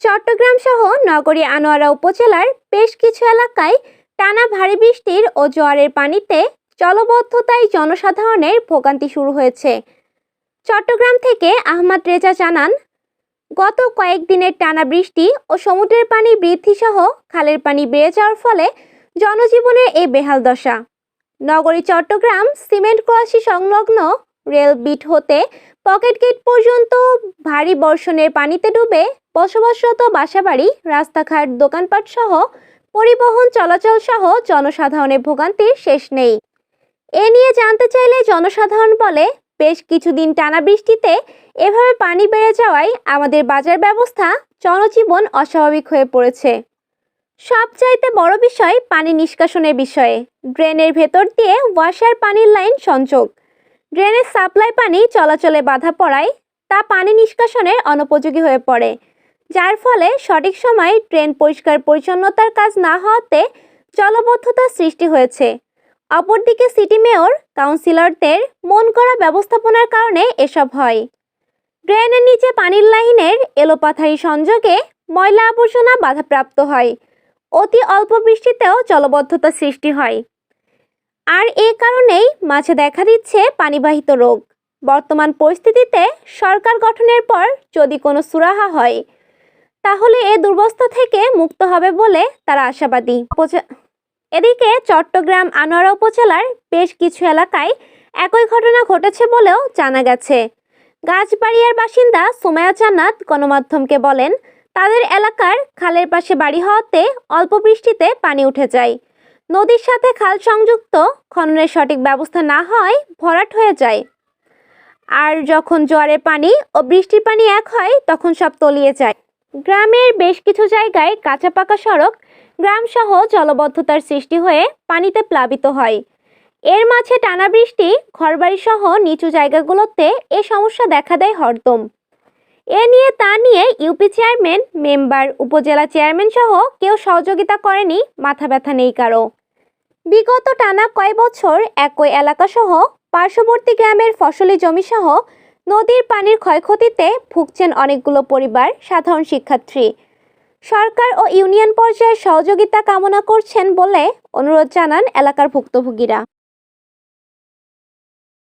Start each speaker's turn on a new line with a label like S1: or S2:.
S1: চট্টগ্রাম সহ নগরী আনোয়ারা উপজেলার বেশ কিছু এলাকায় টানা ভারী বৃষ্টির ও জোয়ারের পানিতে জলবদ্ধতায় জনসাধারণের ভোগান্তি শুরু হয়েছে। চট্টগ্রাম থেকে আহমদ রেজা জানান, গত কয়েকদিনের টানা বৃষ্টি ও সমুদ্রের পানি বৃদ্ধি সহ খালের পানি বেড়ে যাওয়ার ফলে জনজীবনের এই বেহাল দশা। নগরী চট্টগ্রাম সিমেন্ট কলসি সংলগ্ন রেল বিট হতে পকেট গেট পর্যন্ত ভারী বর্ষণের পানিতে ডুবে বসবাসরত বাসাবাড়ি, রাস্তাঘাট, দোকানপাট সহ পরিবহন চলাচল সহ জনসাধারণের ভোগান্তির শেষ নেই। এ নিয়ে জানতে চাইলে জনসাধারণ বলে, বেশ কিছুদিন টানা বৃষ্টিতে এভাবে পানি বেড়ে যাওয়ায় আমাদের বাজার ব্যবস্থা, জনজীবন অস্বাভাবিক হয়ে পড়েছে। সবচাইতে বড় বিষয় পানি নিষ্কাশনের বিষয়ে। ড্রেনের ভেতর দিয়ে ওয়াসার পানির লাইন সংযোগ। ড্রেনের সাপ্লাই পানি চলাচলে বাধা পড়ায় তা পানি নিষ্কাশনের অনুপযোগী হয়ে পড়ে, যার ফলে সঠিক সময়ে ড্রেন পরিষ্কার পরিচ্ছন্নতার কাজ না হওয়াতে জলবদ্ধতার সৃষ্টি হয়েছে। অপরদিকে সিটি মেয়র, কাউন্সিলরদের মন করা ব্যবস্থাপনার কারণে এসব হয়। ড্রেনের নিচে পানির লাইনের এলোপাথারি সংযোগে ময়লা আবর্জনা বাধাপ্রাপ্ত হয়। অতি অল্প বৃষ্টিতেও জলবদ্ধতা সৃষ্টি হয়। আর এ কারণেই মাঝে দেখা দিচ্ছে পানিবাহিত রোগ। বর্তমান পরিস্থিতিতে সরকার গঠনের পর যদি কোনো সুরাহা হয়, তাহলে এ দুরবস্থা থেকে মুক্ত হবে বলে তারা আশাবাদী। এদিকে চট্টগ্রাম আনোয়ারা উপজেলার বেশ কিছু এলাকায় একই ঘটনা ঘটেছে বলেও জানা গেছে। গাছবাড়িয়ার বাসিন্দা সুমাইয়া জান্নাত গণমাধ্যমকে বলেন, তাদের এলাকার খালের পাশে বাড়ি হওয়াতে অল্প বৃষ্টিতে পানি উঠে যায়। নদীর সাথে খাল সংযুক্ত, খননের সঠিক ব্যবস্থা না হয় ভরাট হয়ে যায়। আর যখন জোয়ারের পানি ও বৃষ্টির পানি এক হয় তখন সব তলিয়ে যায়। গ্রামের বেশ কিছু জায়গায় কাঁচা পাকা সড়ক, গ্রামসহ জলবদ্ধতার সৃষ্টি হয়ে পানিতে প্লাবিত হয়। এর মাঝে টানা বৃষ্টি ঘরবাড়ি সহ নিচু জায়গাগুলোতে এ সমস্যা দেখা দেয় হরদম। এ নিয়ে তা নিয়ে ইউপি চেয়ারম্যান, মেম্বার, উপজেলা চেয়ারম্যান সহ কেউ সহযোগিতা করেনি, মাথা ব্যথা নেই কারো। বিগত টানা কয়েক বছর একই এলাকাসহ পার্শ্ববর্তী গ্রামের ফসলি জমিসহ নদীর পানির ক্ষয়ক্ষতিতে ভুগছেন অনেকগুলো পরিবার, সাধারণ শিক্ষার্থী। সরকার ও ইউনিয়ন পর্যায়ে সহযোগিতা কামনা করছেন বলে অনুরোধ জানান এলাকার ভুক্তভোগীরা।